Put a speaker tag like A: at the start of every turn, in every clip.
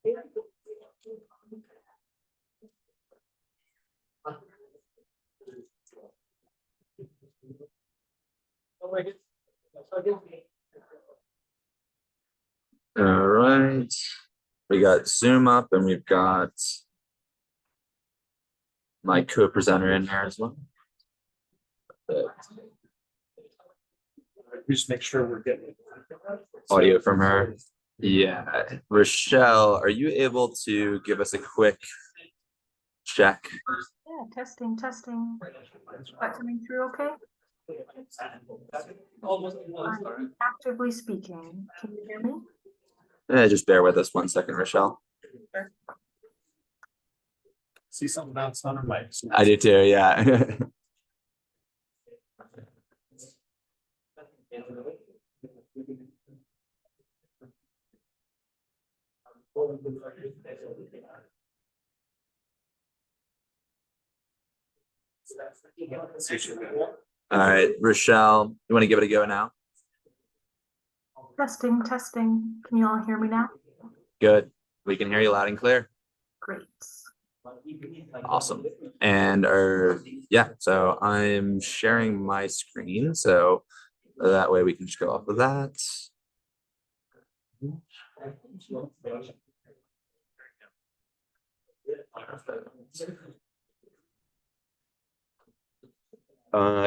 A: All right. We got Zoom up and we've got my co-presenter in there as well.
B: Just make sure we're getting
A: Audio from her. Yeah. Rochelle, are you able to give us a quick check?
C: Yeah, testing. That coming through okay? I'm actively speaking. Can you hear me?
A: Just bear with us 1 second, Rochelle.
B: see something else on our mics.
A: I do too, yeah. All right, Rochelle, you want to give it a go now?
C: Testing. Can you all hear me now?
A: Good. We can hear you loud and clear.
C: Great.
A: Awesome. And yeah, so I'm sharing my screen, so that way we can just go off of that.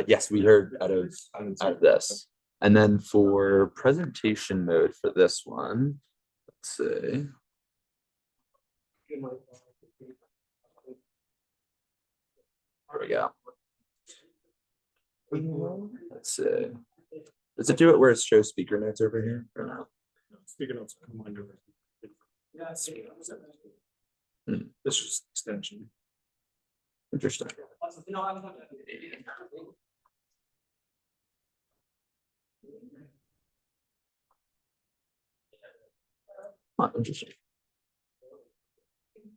A: Yes, we heard out of this. And then for presentation mode for this one, let's see. There we go. Let's see. Does it do it where it shows speaker notes over here or no?
B: Speaker notes combined over. Yeah,
A: This
B: is just extension.
A: Interesting. Oh, interesting.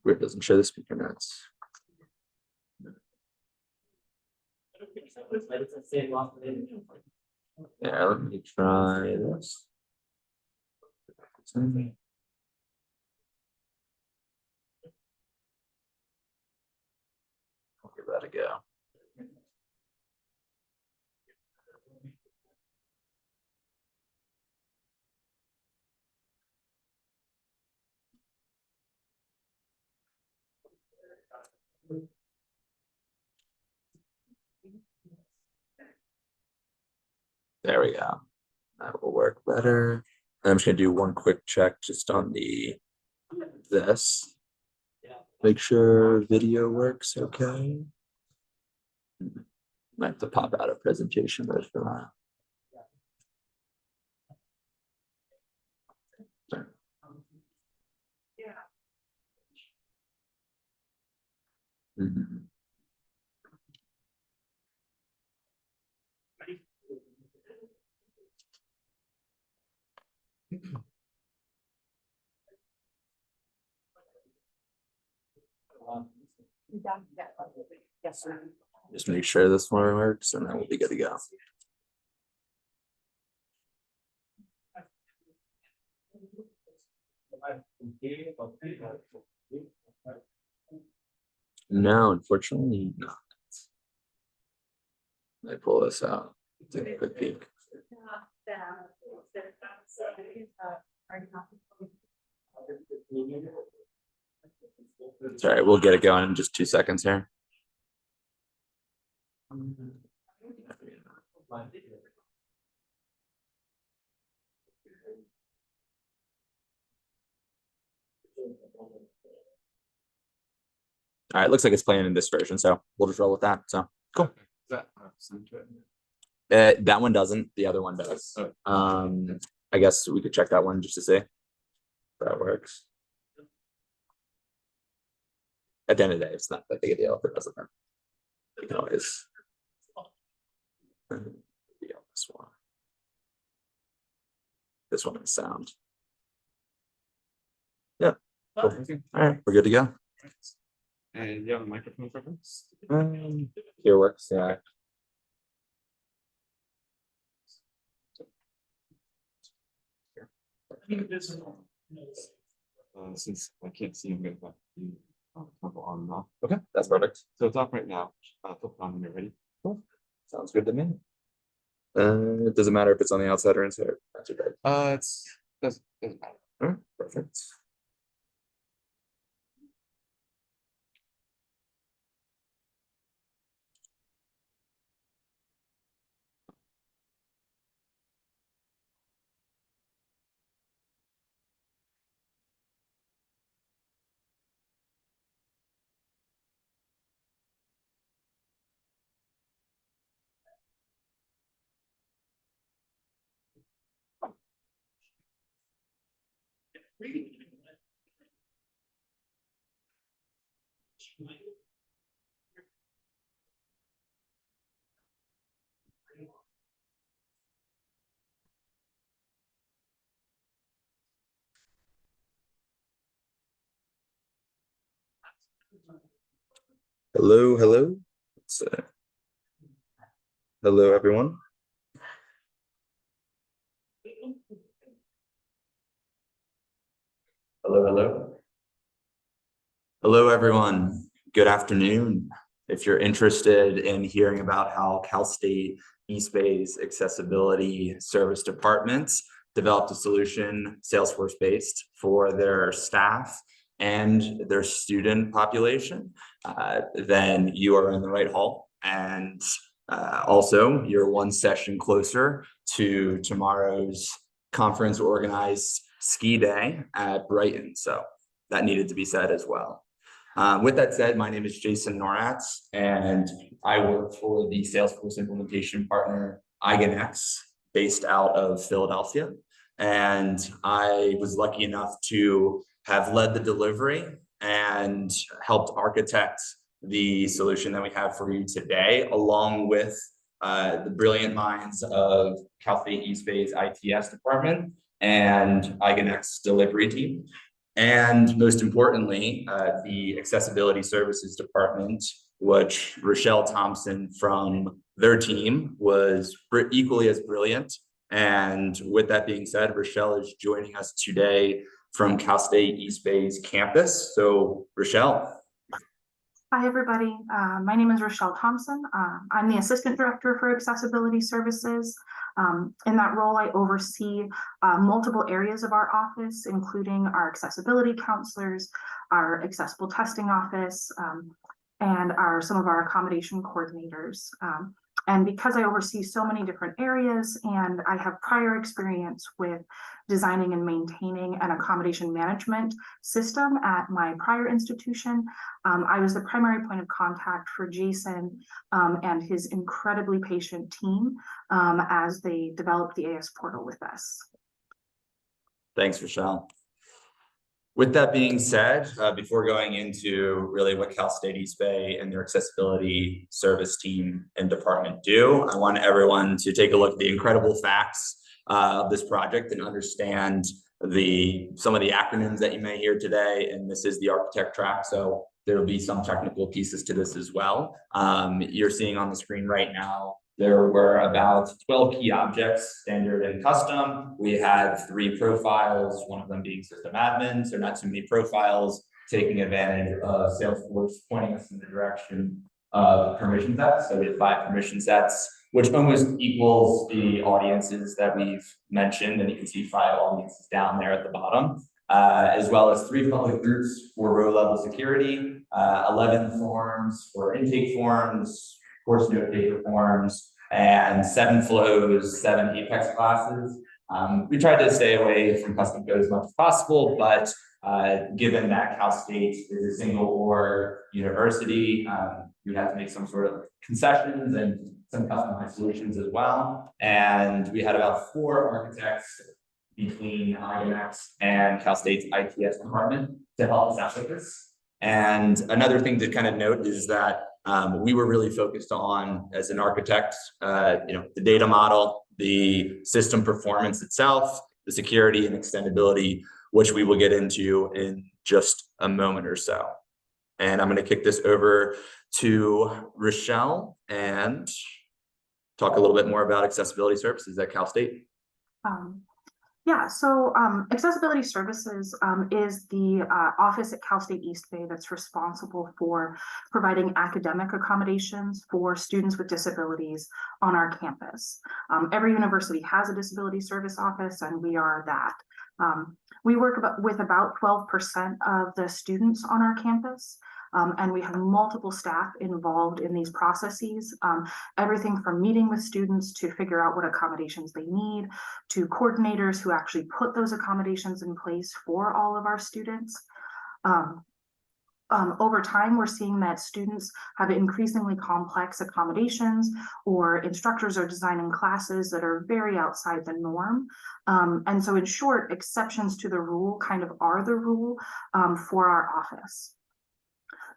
A: Weird, doesn't show the speaker notes. Yeah, let me try this. I'll give that a go. There we go. That will work better. I'm just gonna do one quick check just on this. Make sure video works okay. Might have to pop out a presentation mode for that. Mhm.
C: Yes, sir.
A: Just make sure this one works and then we'll be good to go. No, unfortunately not. Let me pull this out. Take a quick peek. Sorry, we'll get it going in just 2 seconds here. All right, looks like it's playing in this version, so we'll just roll with that. So cool. That one doesn't. The other one does. I guess we could check that one just to see if that works. At the end of the day, it's not that big a deal if it doesn't. You can always. This one. This one is sound. Yeah. Cool. All right, we're good to go.
B: And you have a microphone preference?
A: Here works, yeah.
B: Since I can't see, I'm gonna have to toggle on and off.
A: Okay, that's perfect.
B: So it's off right now. Flip it on when you're ready.
A: Cool. Sounds good to me. It doesn't matter if it's on the outside or inside. That's okay.
B: It's doesn't matter.
A: All right, perfect. Hello, hello. Hello, everyone. Hello, hello. Hello, everyone. Good afternoon. If you're interested in hearing about how Cal State East Bay's accessibility service departments developed a solution, Salesforce based, for their staff and their student population, then you are in the right hall. And also, you're one session closer to tomorrow's conference organized ski day at Brighton. So that needed to be said as well. With that said, my name is Jason Noratz, and I work for the Salesforce implementation partner, IGNX, based out of Philadelphia. And I was lucky enough to have led the delivery and helped architect the solution that we have for you today, along with the brilliant minds of Cal State East Bay's ITS department and IGNX delivery team. And most importantly, the accessibility services department, which Rochelle Thompson from their team was equally as brilliant. And with that being said, Rochelle is joining us today from Cal State East Bay's campus. So Rochelle.
C: Hi, everybody. My name is Rochelle Thompson. I'm the Assistant Director for Accessibility Services. In that role, I oversee multiple areas of our office, including our accessibility counselors, our accessible testing office, and some of our accommodation coordinators. And because I oversee so many different areas and I have prior experience with designing and maintaining an accommodation management system at my prior institution, I was the primary point of contact for Jason and his incredibly patient team as they developed the AS portal with us.
A: Thanks, Rochelle. With that being said, before going into really what Cal State East Bay and their accessibility service team and department do, I want everyone to take a look at the incredible facts of this project and understand some of the acronyms that you may hear today. And this is the architect track, so there will be some technical pieces to this as well. You're seeing on the screen right now, there were about 12 key objects, standard and custom. We had 3 profiles, one of them being system admin, so not too many profiles, taking advantage of Salesforce pointing us in the direction of permission sets. So we had 5 permission sets, which almost equals the audiences that we've mentioned. And you can see 5 audiences down there at the bottom, as well as 3 public groups for row level security, 11 forms for intake forms, course note taker forms, and 7 flows, 7 Apex classes. We tried to stay away from custom code as much as possible, but given that Cal State is a single org university, we had to make some sort of concessions and some customized solutions as well. And we had about 4 architects between IMX and Cal State's ITS department to help us out with this. And another thing to kind of note is that we were really focused on, as an architect, the data model, the system performance itself, the security and extendability, which we will get into in just a moment or so. And I'm going to kick this over to Rochelle and talk a little bit more about accessibility services at Cal State.
C: Yeah, so Accessibility Services is the office at Cal State East Bay that's responsible for providing academic accommodations for students with disabilities on our campus. Every university has a disability service office, and we are that. We work with about 12% of the students on our campus. And we have multiple staff involved in these processes, everything from meeting with students to figure out what accommodations they need, to coordinators who actually put those accommodations in place for all of our students. Over time, we're seeing that students have increasingly complex accommodations, or instructors are designing classes that are very outside the norm. And so in short, exceptions to the rule kind of are the rule for our office.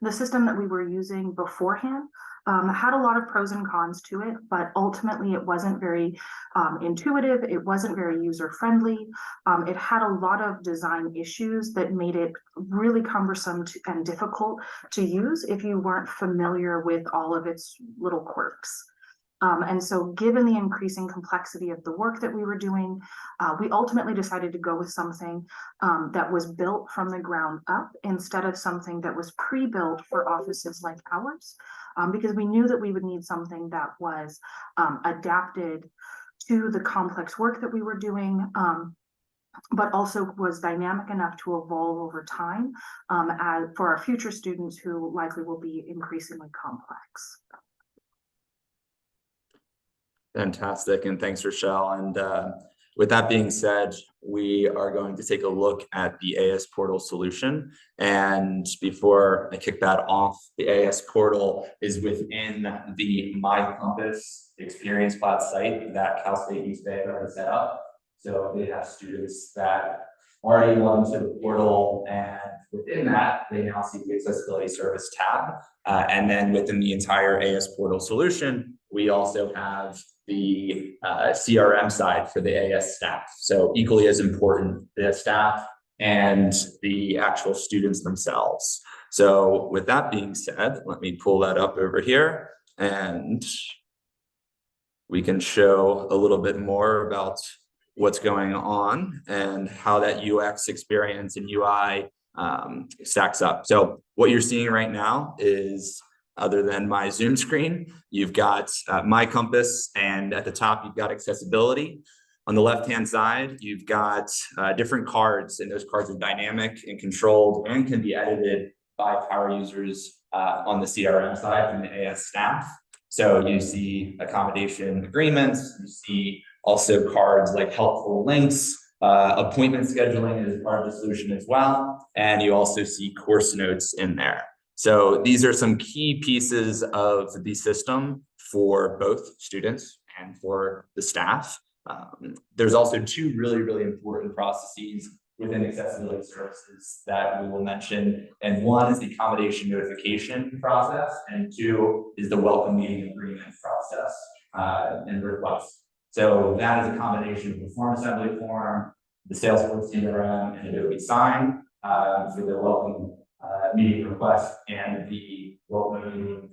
C: The system that we were using beforehand had a lot of pros and cons to it, but ultimately it wasn't very intuitive. It wasn't very user-friendly. It had a lot of design issues that made it really cumbersome and difficult to use if you weren't familiar with all of its little quirks. And so given the increasing complexity of the work that we were doing, we ultimately decided to go with something that was built from the ground up instead of something that was pre-built for offices like ours, because we knew that we would need something that was adapted to the complex work that we were doing, but also was dynamic enough to evolve over time for our future students who likely will be increasingly complex.
A: Fantastic, and thanks, Rochelle. And with that being said, we are going to take a look at the AS Portal solution. And before I kick that off, the AS Portal is within the My Compass Experience Cloud site that Cal State East Bay already set up. So they have students that already log into the portal, and within that, they now see the Accessibility Service tab. And then within the entire AS Portal solution, we also have the CRM side for the AS staff. So equally as important, the staff and the actual students themselves. So with that being said, let me pull that up over here, and we can show a little bit more about what's going on and how that UX experience and UI stacks up. So what you're seeing right now is, other than my Zoom screen, you've got My Compass, and at the top, you've got accessibility. On the left-hand side, you've got different cards, and those cards are dynamic and controlled and can be edited by power users on the CRM side from the AS staff. So you see accommodation agreements, you see also cards like helpful links, appointment scheduling is part of the solution as well. And you also see course notes in there. So these are some key pieces of the system for both students and for the staff. There's also two really, really important processes within accessibility services that we will mention. And one is the accommodation notification process, and two is the welcome meeting agreement process and request. So that is a combination of the form assembly form, the Salesforce CRM, and Adobe Sign for the welcome meeting request and the welcome meeting,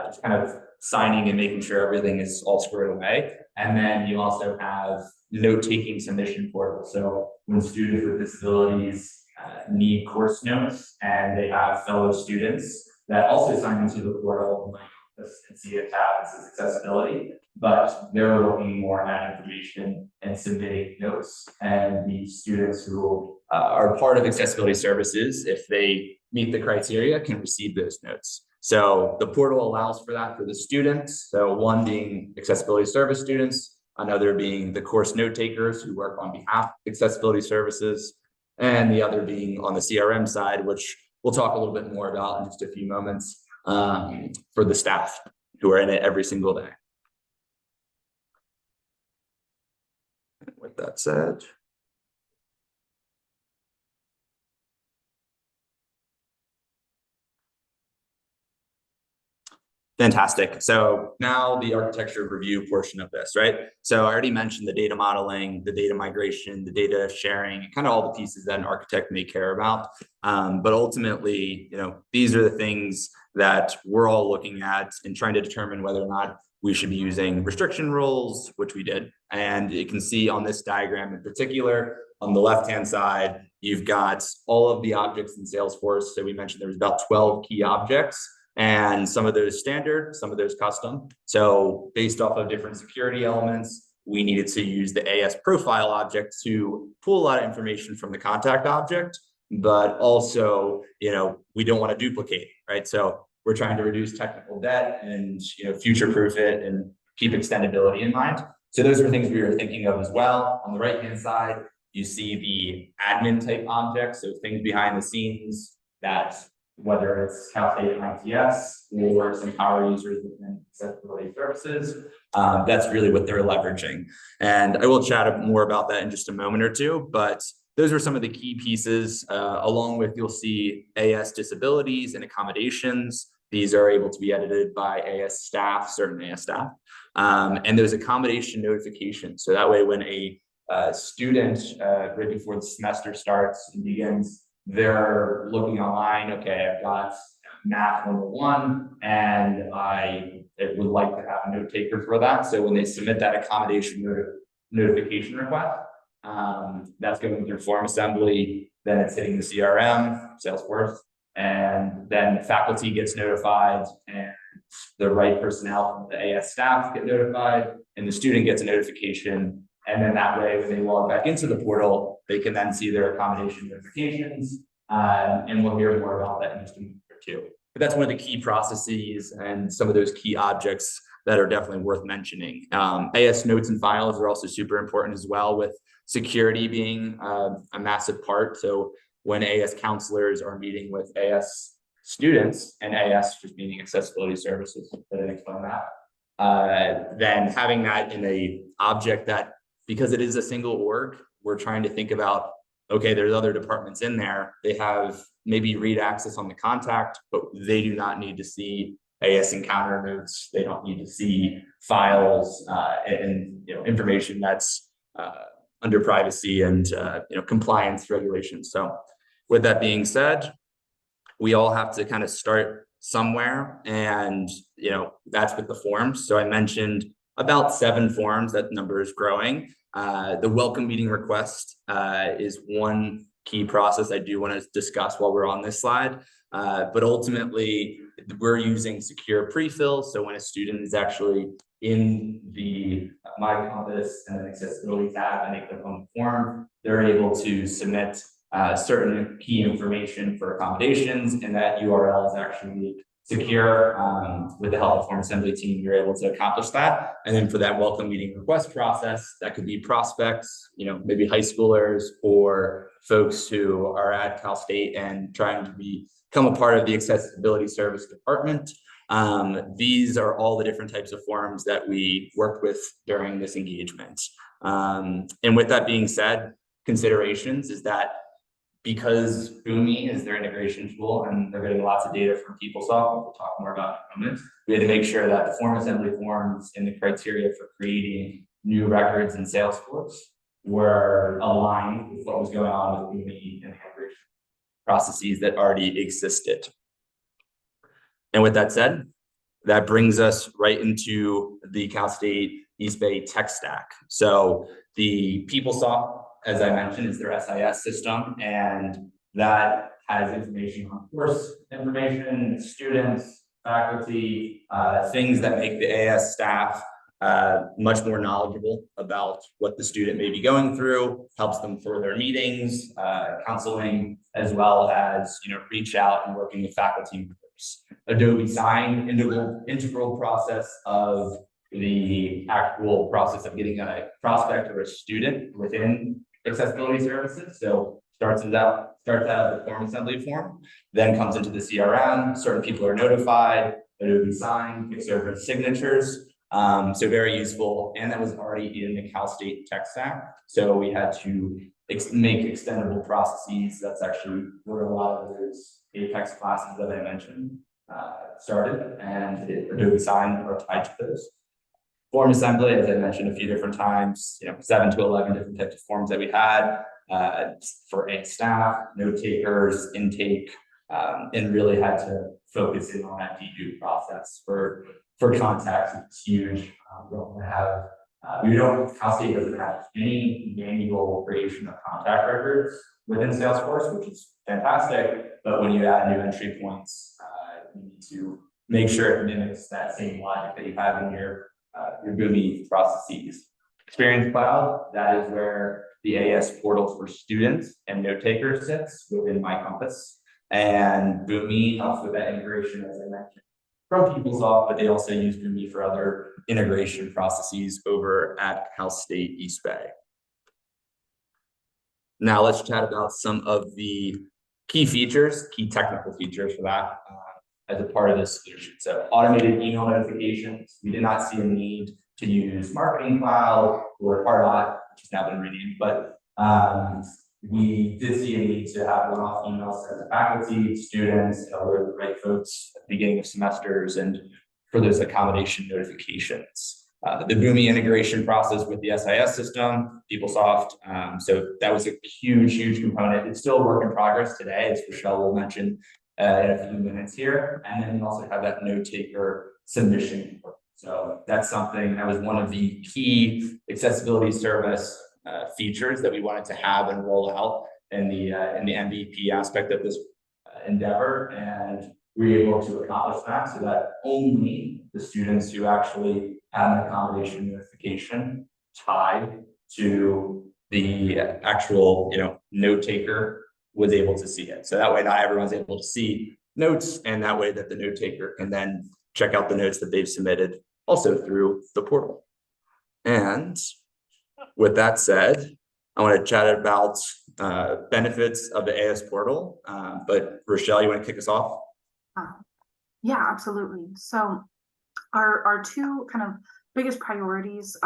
A: just kind of signing and making sure everything is all squared away. And then you also have note-taking submission portal. So when students with disabilities need course notes, and they have fellow students that also sign into the portal and see a tab that says accessibility, but they're looking more at information and submitting notes. And the students who are part of accessibility services, if they meet the criteria, can receive those notes. So the portal allows for that for the students. So one being accessibility service students, another being the course note takers who work on behalf of accessibility services, and the other being on the CRM side, which we'll talk a little bit more about in just a few moments, for the staff who are in it every single day. And with that said, fantastic. So now the architecture review portion of this, right? So I already mentioned the data modeling, the data migration, the data sharing, kind of all the pieces that an architect may care about. But ultimately, these are the things that we're all looking at and trying to determine whether or not we should be using restriction rules, which we did. And you can see on this diagram in particular, on the left-hand side, you've got all of the objects in Salesforce. So we mentioned there was about 12 key objects, and some of those standard, some of those custom. So based off of different security elements, we needed to use the AS profile object to pull a lot of information from the contact object, but also, we don't want to duplicate, right? So we're trying to reduce technical debt and, future-proof it and keep extendability in mind. So those are things we were thinking of as well. On the right-hand side, you see the admin type objects, so things behind the scenes that, whether it's Cal State ITS or some power users within accessibility services, that's really what they're leveraging. And I will chat more about that in just a moment or two, but those are some of the key pieces, along with, you'll see AS disabilities and accommodations. These are able to be edited by AS staff, certain AS staff. And there's accommodation notification. So that way, when a student, right before the semester starts and begins, they're looking online, okay, I've got math 101, and I would like to have a note taker for that. So when they submit that accommodation notification request, that's going through form assembly, then it's hitting the CRM, Salesforce, and then faculty gets notified, and the right personnel from the AS staff get notified, and the student gets a notification. And then that way, when they log back into the portal, they can then see their accommodation notifications. And we'll hear more about that in just a minute or two. But that's one of the key processes and some of those key objects that are definitely worth mentioning. AS notes and files are also super important as well, with security being a massive part. So when AS counselors are meeting with AS students, and AS just meaning accessibility services, I didn't explain that, then having that in a object that, because it is a single org, we're trying to think about, okay, there's other departments in there. They have maybe read access on the contact, but they do not need to see AS encounter notes. They don't need to see files and information that's under privacy and compliance regulations. So with that being said, we all have to kind of start somewhere, and that's with the forms. So I mentioned about 7 forms. That number is growing. The welcome meeting request is one key process I do want to discuss while we're on this slide. But ultimately, we're using secure pre-fill. So when a student is actually in the My Compass and then accessibility tab and they click on the form, they're able to submit certain key information for accommodations, and that URL is actually secure. With the help of form assembly team, you're able to accomplish that. And then for that welcome meeting request process, that could be prospects, maybe high schoolers or folks who are at Cal State and trying to become a part of the accessibility service department. These are all the different types of forms that we worked with during this engagement. And with that being said, considerations is that because Boomi is their integration tool and they're getting lots of data from PeopleSoft, we'll talk more about in a moment, we had to make sure that the form assembly forms and the criteria for creating new records in Salesforce were aligned with what was going on with Boomi and the integration processes that already existed. And with that said, that brings us right into the Cal State East Bay tech stack. So the PeopleSoft, as I mentioned, is their SIS system, and that has information on course information, students, faculty, things that make the AS staff much more knowledgeable about what the student may be going through, helps them for their meetings, counseling, as well as reach out and working with faculty members. Adobe Sign, integral process of the actual process of getting a prospect or a student within accessibility services. So starts out as a form assembly form, then comes into the CRM. Certain people are notified. Adobe Sign takes over signatures. So very useful, and that was already in the Cal State tech stack. So we had to make extendable processes. That's actually where a lot of those Apex classes that I mentioned started, and Adobe Sign are tied to those. Form assembly, as I mentioned a few different times, 7 to 11 different types of forms that we had for staff, note takers, intake, and really had to focus in on that dedupe process for
B: for context, it's huge. We don't have, Cal State doesn't have any manual creation of contact records within Salesforce, which is fantastic. But when you add new entry points, you need to make sure it mimics that same logic that you have in your Boomi processes. Experience Cloud, that is where the AS portal for students and note takers sits within My Compass. And Boomi helps with that integration, as I mentioned, from PeopleSoft, but they also use Boomi for other integration processes over at Cal State East Bay. Now let's chat about some of the key features, key technical features for that as a part of this solution. So automated email notifications. We did not see a need to use Marketing Cloud or Pardot, which has now been renamed, but we did see a need to have one-off emails sent to faculty, students, and alert the right folks at the beginning of semesters and for those accommodation notifications. The Boomi integration process with the SIS system, PeopleSoft. So that was a huge component. It's still a work in progress today, as Rochelle will mention in a few minutes here. And then we also have that note taker submission. So that's something that was one of the key accessibility service features that we wanted to have and roll out in the MVP aspect of this endeavor. And we were able to accomplish that so that only the students who actually have an accommodation notification tied to the actual, note taker was able to see it. So that way, not everyone's able to see notes, and that way that the note taker can then check out the notes that they've submitted also through the portal. And with that said, I want to chat about benefits of the AS portal. But Rochelle, you want to kick us off?
C: Yeah, absolutely. So our two kind of biggest priorities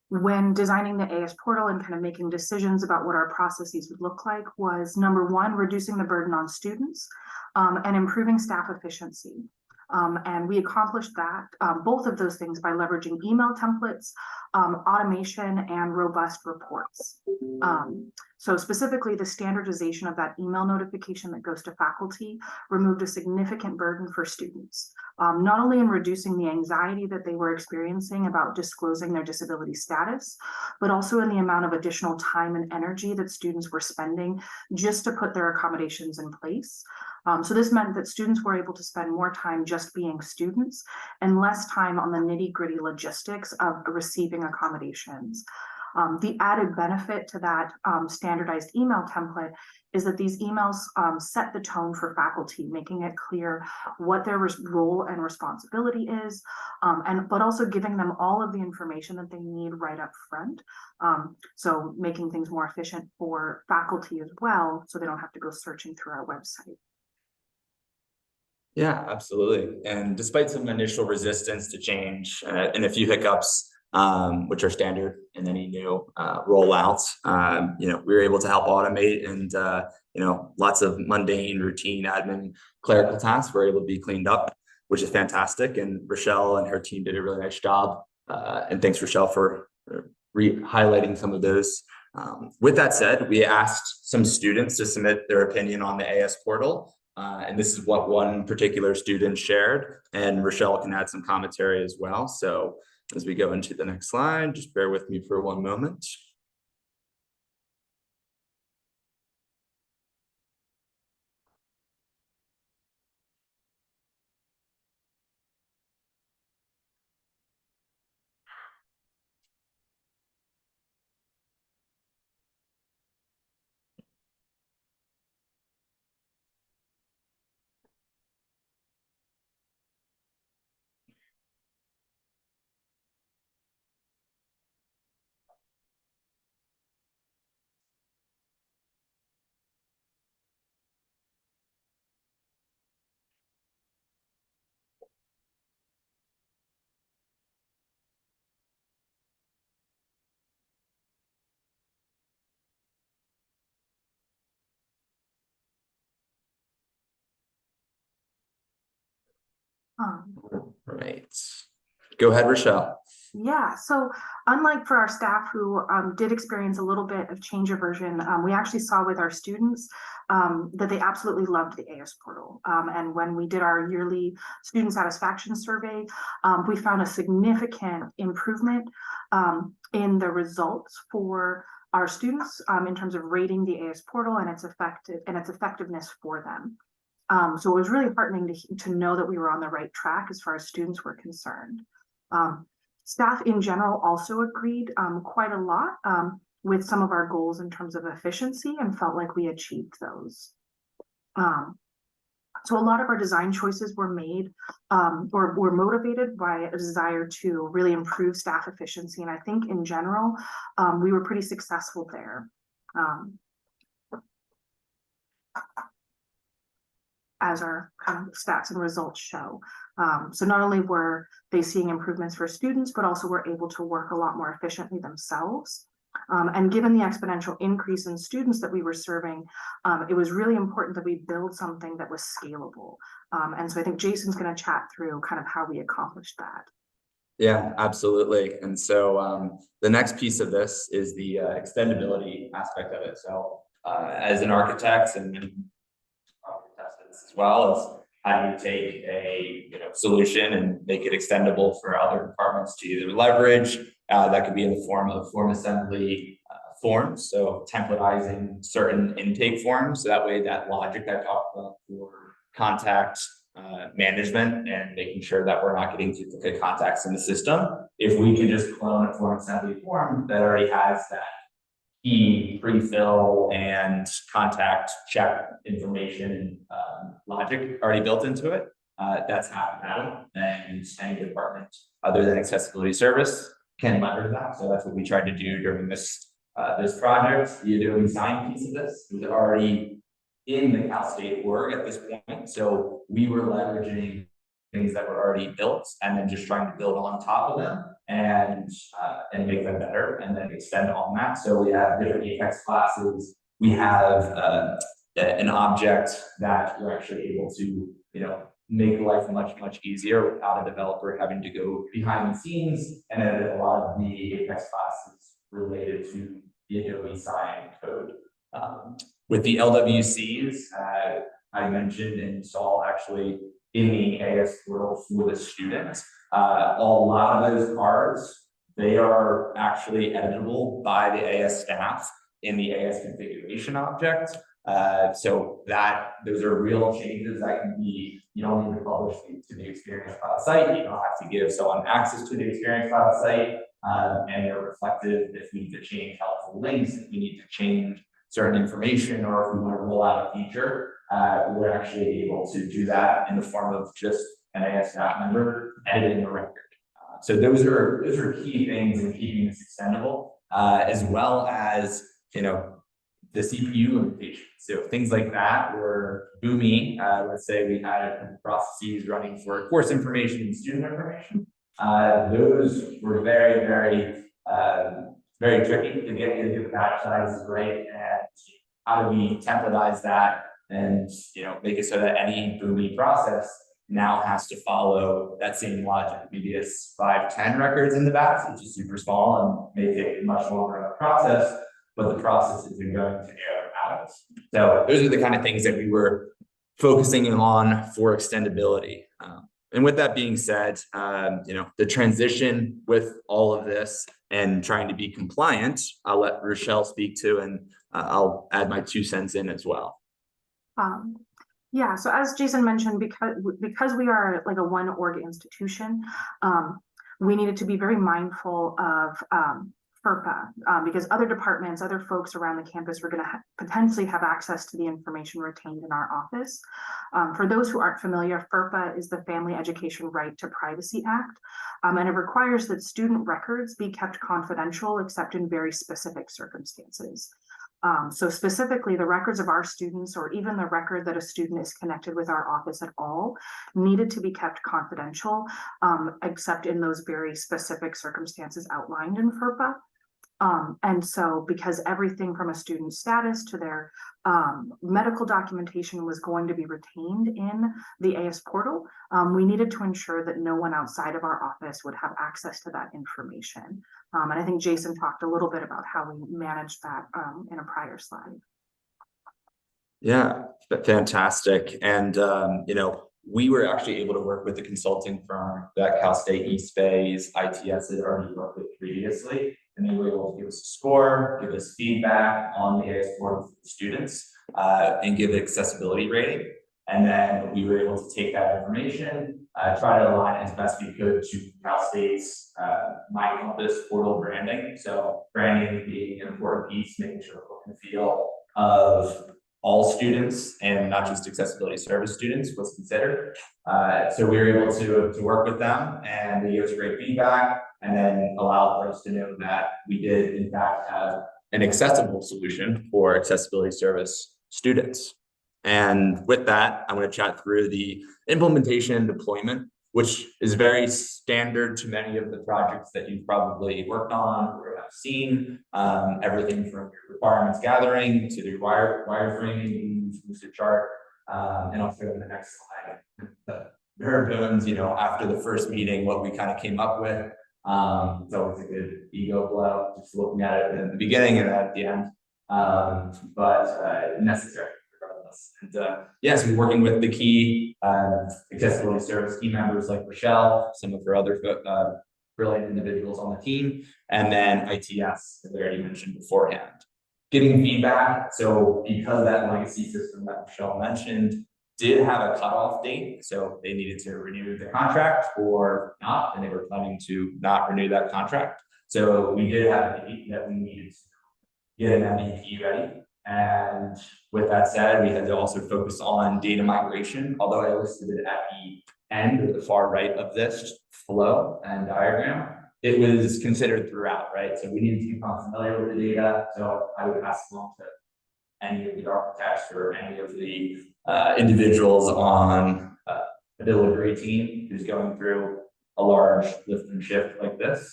C: when designing the AS portal and kind of making decisions about what our processes would look like was, number one, reducing the burden on students and improving staff efficiency. And we accomplished that, both of those things, by leveraging email templates, automation, and robust reports. So specifically, the standardization of that email notification that goes to faculty removed a significant burden for students, not only in reducing the anxiety that they were experiencing about disclosing their disability status, but also in the amount of additional time and energy that students were spending just to put their accommodations in place. So this meant that students were able to spend more time just being students and less time on the nitty-gritty logistics of receiving accommodations. The added benefit to that standardized email template is that these emails set the tone for faculty, making it clear what their role and responsibility is, but also giving them all of the information that they need right up front. So making things more efficient for faculty as well, so they don't have to go searching through our website.
A: Yeah, absolutely. And despite some initial resistance to change and a few hiccups, which are standard in any new rollouts, we were able to help automate and, lots of mundane, routine admin clerical tasks were able to be cleaned up, which is fantastic. And Rochelle and her team did a really nice job. And thanks, Rochelle, for highlighting some of those. With that said, we asked some students to submit their opinion on the AS portal. And this is what one particular student shared, and Rochelle can add some commentary as well. So as we go into the next slide, just bear with me for one moment. Right. Go ahead, Rochelle.
C: Yeah, so unlike for our staff who did experience a little bit of change aversion, we actually saw with our students that they absolutely loved the AS portal. And when we did our yearly student satisfaction survey, we found a significant improvement in the results for our students in terms of rating the AS portal and its effectiveness for them. So it was really heartening to know that we were on the right track as far as students were concerned. Staff in general also agreed quite a lot with some of our goals in terms of efficiency and felt like we achieved those. So a lot of our design choices were made or were motivated by a desire to really improve staff efficiency. And I think in general, we were pretty successful there. As our kind of stats and results show. So not only were they seeing improvements for students, but also were able to work a lot more efficiently themselves. And given the exponential increase in students that we were serving, it was really important that we build something that was scalable. And so I think Jason's going to chat through kind of how we accomplished that.
B: Yeah, absolutely. And so the next piece of this is the extendability aspect of it. So as an architect and as well as how do you take a solution and make it extendable for other departments to either leverage. That could be in the form of form assembly forms, so templatizing certain intake forms, so that way that logic I talked about for contact management and making sure that we're not getting duplicate contacts in the system. If we can just clone a form assembly form that already has that key pre-fill and contact check information logic already built into it, that's happening, and any department other than accessibility service can leverage that. So that's what we tried to do during this this project. The Adobe design piece of this was already in the Cal State org at this point, so we were leveraging things that were already built and then just trying to build on top of them and make them better and then extend on that. So we have different Apex classes. We have an object that we're actually able to, make life much easier without a developer having to go behind the scenes and edit a lot of the Apex classes related to the Adobe sign code. With the LWCs, I mentioned and saw actually in the AS portal for the students, a lot of those cards, they are actually editable by the AS staff in the AS configuration object. So those are real changes that can be, you don't need to publish to the Experience Cloud site. You don't have to give someone access to the Experience Cloud site, and they're reflective if we need to change helpful links, if we need to change certain information, or if we want to roll out a feature, we're actually able to do that in the form of just an AS staff member editing the record. So those are key things in keeping this extendable, as well as the CPU limitations. So things like that were boomy. Let's say we had processes running for course information and student information. Those were very tricky to get the batch size is great, and how do we templatize that and make it so that any boomy process now has to follow that same logic. Maybe it's 5-10 records in the batch, which is super small and may take much longer of a process, but the process isn't going to error out. So those are the kind of things that we were focusing on for extendability. And with that being said, the transition with all of this and trying to be compliant, I'll let Rochelle speak to, and I'll add my 2 cents in as well.
C: Yeah, so as Jason mentioned, because we are like a one org institution, we needed to be very mindful of FERPA, because other departments, other folks around the campus were going to potentially have access to the information retained in our office. For those who aren't familiar, FERPA is the Family Education Right to Privacy Act, and it requires that student records be kept confidential except in very specific circumstances. So specifically, the records of our students, or even the record that a student is connected with our office at all, needed to be kept confidential, except in those very specific circumstances outlined in FERPA. And so because everything from a student status to their medical documentation was going to be retained in the AS portal, we needed to ensure that no one outside of our office would have access to that information. And I think Jason talked a little bit about how we managed that in a prior slide.
A: Yeah, fantastic. And, we were actually able to work with the consulting firm that Cal State East Bay's ITS had already worked with previously. And they were able to give us a score, give us feedback on the AS portal for the students, and give it accessibility rating. And then we were able to take that information, try to align as best we could to Cal State's My Compass portal branding. So branding being an important piece, making sure the look and feel of all students and not just accessibility service students was considered. So we were able to work with them, and they gave us great feedback, and then allowed for us to know that we did in fact have an accessible solution for accessibility service students. And with that, I'm going to chat through the implementation and deployment, which is very standard to many of the projects that you've probably worked on or have seen. Everything from your requirements gathering to the wireframing, usage chart, and I'll show you the next slide. The bare bones, after the first meeting, what we kind of came up with. It's always a good ego blow, just looking at it at the beginning and at the end, but necessary. And yes, we're working with the key accessibility service team members like Rochelle, some of her other brilliant individuals on the team, and then ITS, as I already mentioned beforehand. Getting feedback, so because that legacy system that Rochelle mentioned did have a cutoff date, so they needed to renew the contract or not, and they were planning to not renew that contract. So we did have a date that we needed to get an MVP ready. And with that said, we had to also focus on data migration, although I listed it at the end or the far right of this flow and diagram. It was considered throughout, right? So we needed to become familiar with the data. So I would pass along to any of the architects or any of the individuals on a delivery team who's going through a large lift and shift like this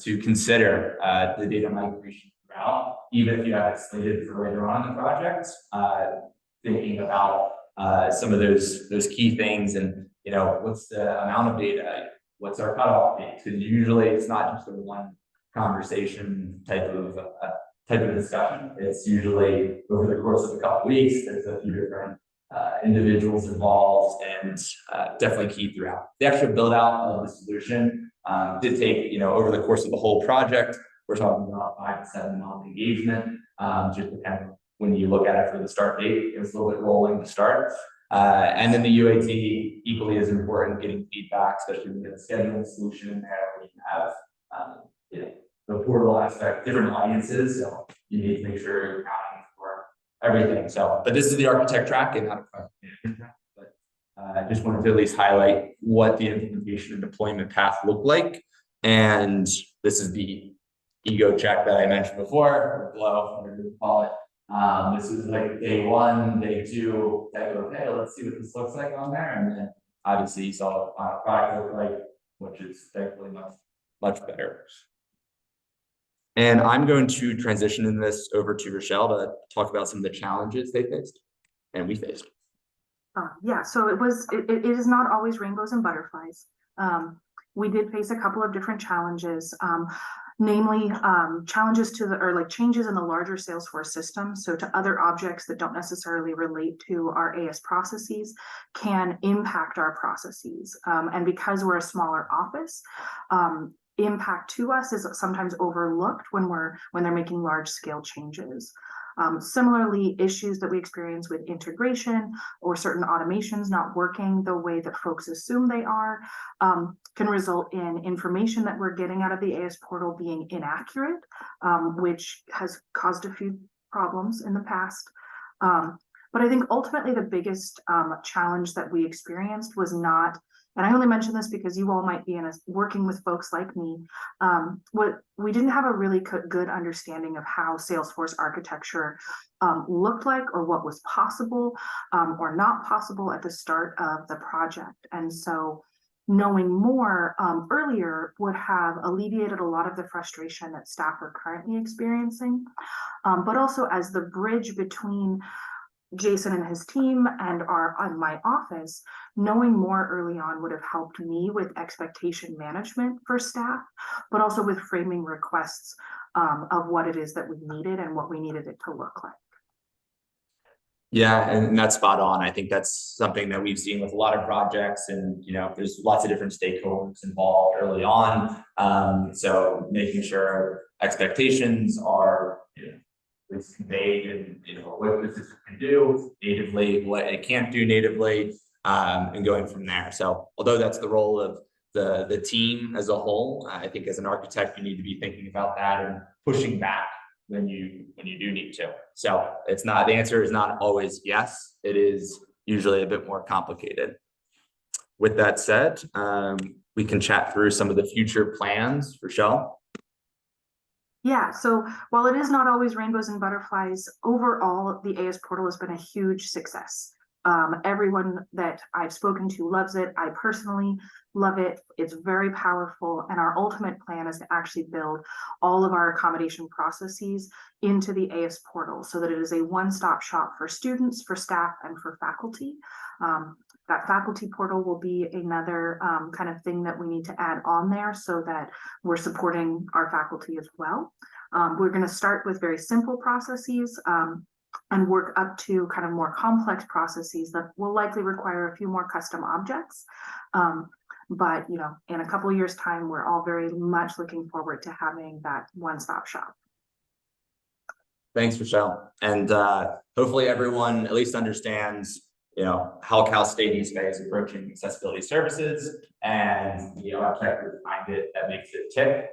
A: to consider the data migration throughout, even if you have it slated for later on in the project, thinking about some of those key things and, what's the amount of data, what's our cutoff date? Because usually it's not just a one conversation type of discussion. It's usually over the course of a couple of weeks. There's a few different individuals involved, and definitely key throughout. The actual build out of the solution did take, over the course of the whole project. We're talking about 5 to 7 month engagement, just depending when you look at it for the start date. It was a little bit rolling to start. And then the UAT equally as important, getting feedback, especially when you get a scheduling solution in there, where you have the portal aspect, different audiences. So you need to make sure you're accounting for everything. So, but this is the architect track and not a project management track. But I just wanted to at least highlight what the implementation and deployment path looked like. And this is the ego check that I mentioned before, or blow, whatever you call it. This was like day 1, day 2, type of, hey, let's see what this looks like on there. And then obviously you saw the final product look like, which is thankfully much better. And I'm going to transition this over to Rochelle to talk about some of the challenges they faced and we faced.
C: Yeah, so it is not always rainbows and butterflies. We did face a couple of different challenges, namely challenges to changes in the larger Salesforce system. So to other objects that don't necessarily relate to our AS processes can impact our processes. And because we're a smaller office, impact to us is sometimes overlooked when they're making large scale changes. Similarly, issues that we experience with integration or certain automations not working the way that folks assume they are can result in information that we're getting out of the AS portal being inaccurate, which has caused a few problems in the past. But I think ultimately the biggest challenge that we experienced was not, and I only mention this because you all might be working with folks like me, we didn't have a really good understanding of how Salesforce architecture looked like or what was possible or not possible at the start of the project. And so knowing more earlier would have alleviated a lot of the frustration that staff are currently experiencing, but also as the bridge between Jason and his team and my office, knowing more early on would have helped me with expectation management for staff, but also with framing requests of what it is that we needed and what we needed it to look like.
B: Yeah, and that's spot on. I think that's something that we've seen with a lot of projects, and there's lots of different stakeholders involved early on. So making sure expectations are it's conveyed, and what the system can do natively, what it can't do natively, and going from there. So although that's the role of the team as a whole, I think as an architect you need to be thinking about that and pushing back when you do need to. So it's not, the answer is not always yes. It is usually a bit more complicated. With that said, we can chat through some of the future plans. Rochelle?
C: Yeah, so while it is not always rainbows and butterflies, overall, the AS portal has been a huge success. Everyone that I've spoken to loves it. I personally love it. It's very powerful. And our ultimate plan is to actually build all of our accommodation processes into the AS portal so that it is a one-stop shop for students, for staff, and for faculty. That faculty portal will be another kind of thing that we need to add on there so that we're supporting our faculty as well. We're going to start with very simple processes and work up to kind of more complex processes that will likely require a few more custom objects. But in a couple of years' time, we're all very much looking forward to having that one-stop shop.
B: Thanks, Rochelle. And hopefully everyone at least understands how Cal State East Bay is approaching accessibility services and the architecture behind it that makes it tick.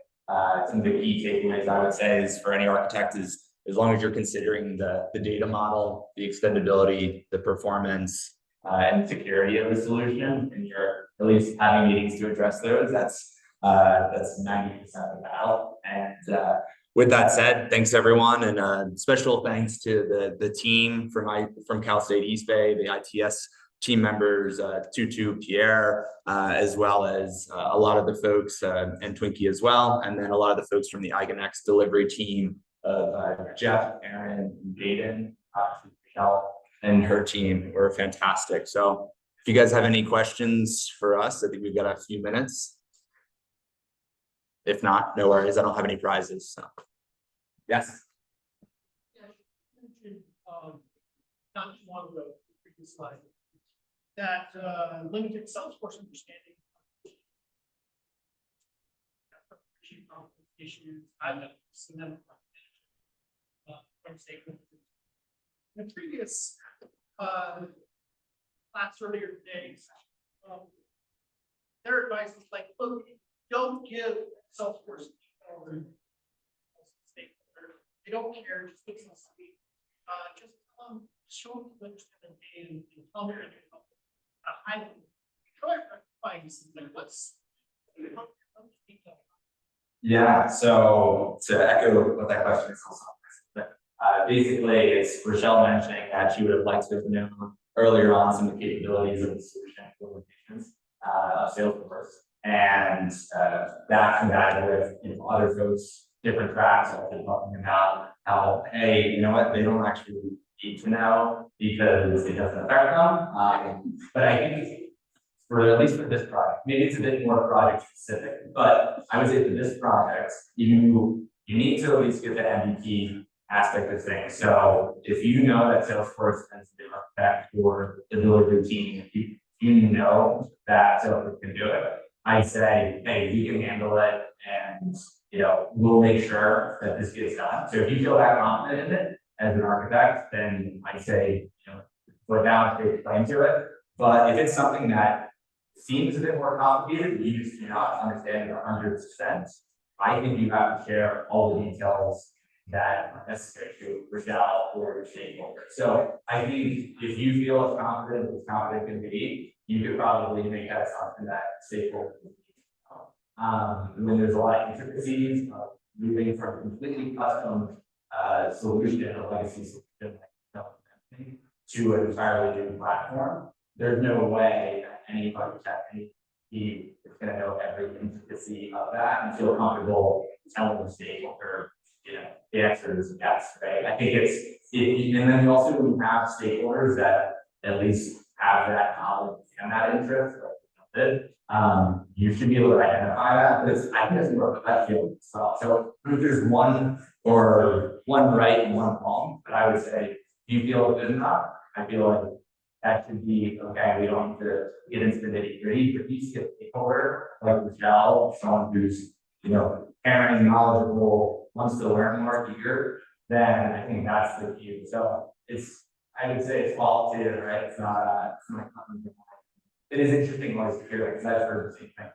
B: Some of the key takeaways I would say is for any architect is, as long as you're considering the data model, the extendability, the performance, and security of the solution, and you're at least having meetings to address those, that's 90% of the battle. And with that said, thanks everyone, and special thanks to the team from Cal State East Bay, the ITS team members, Tutu, Pierre, as well as a lot of the folks, and Twinkie as well, and then a lot of the folks from the IGNX delivery team of Jeff, Aaron, and Jaden, Michelle, and her team were fantastic. So if you guys have any questions for us, I think we've got a few minutes. If not, no worries. I don't have any prizes. So. Yes.
D: Yeah, you mentioned not too long ago, the previous slide, that limited Salesforce understanding issues. I've seen them from stakeholders. In the previous class earlier today, their advice was like, look, don't give Salesforce they don't care, just fix the speed. Just show them to understand the data and tell them highlight. Try to find something. What's
B: yeah, so to echo what that question is also, basically it's Rochelle mentioning that she would have liked to have known earlier on some of the capabilities of the solution implementations of Salesforce, and that combated with other folks, different tracks that they're talking about how, hey, you know what, they don't actually need to know because it doesn't affect them. But I think at least for this project, maybe it's a bit more project specific, but I would say for this project, you need to at least get the MVP aspect of things. So if you know that Salesforce has the architect for the delivery team, you know that Salesforce can do it, I say, hey, we can handle it, and we'll make sure that this gets done. So if you feel that confident in it as an architect, then I say, put down a claim to it. But if it's something that seems a bit more complicated, you just do not understand it 100%, I think you have to share all the details that are necessary to Rochelle or your stakeholder. So I think if you feel as confident can be, you could probably make that something that stakeholders. When there's a lot of intricacies of moving from completely custom solution, a legacy solution to an entirely new platform, there's no way that any architect, any he is gonna know every intricacy of that and feel comfortable telling the stakeholder, you know, the answer is yes, right? I think and then you also have stakeholders that at least have that knowledge and that interest, you should be able to identify that, but I think it's more of that feeling itself. So if there's one right and one wrong, but I would say, do you feel good enough? I feel like that should be okay. We don't need to get into the nitty gritty, but you see a stakeholder like Michelle, someone who's, you know, caring, knowledgeable, wants to learn more, eager, then I think that's the key. So I would say it's qualitative, right? It's not it is interesting always to hear, because I've heard the same thing.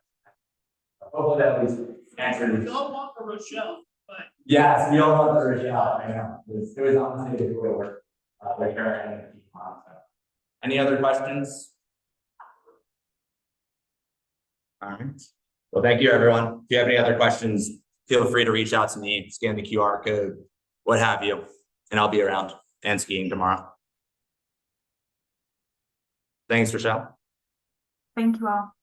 B: Hopefully that at least answered.
D: We don't want the Rochelle, but.
B: Yes, we all want the Rochelle, I know. It was honestly a good work, like her and the team on. So. Any other questions? All right. Well, thank you, everyone. If you have any other questions, feel free to reach out to me, scan the QR code, what have you, and I'll be around and skiing tomorrow. Thanks, Rochelle.
C: Thank you all.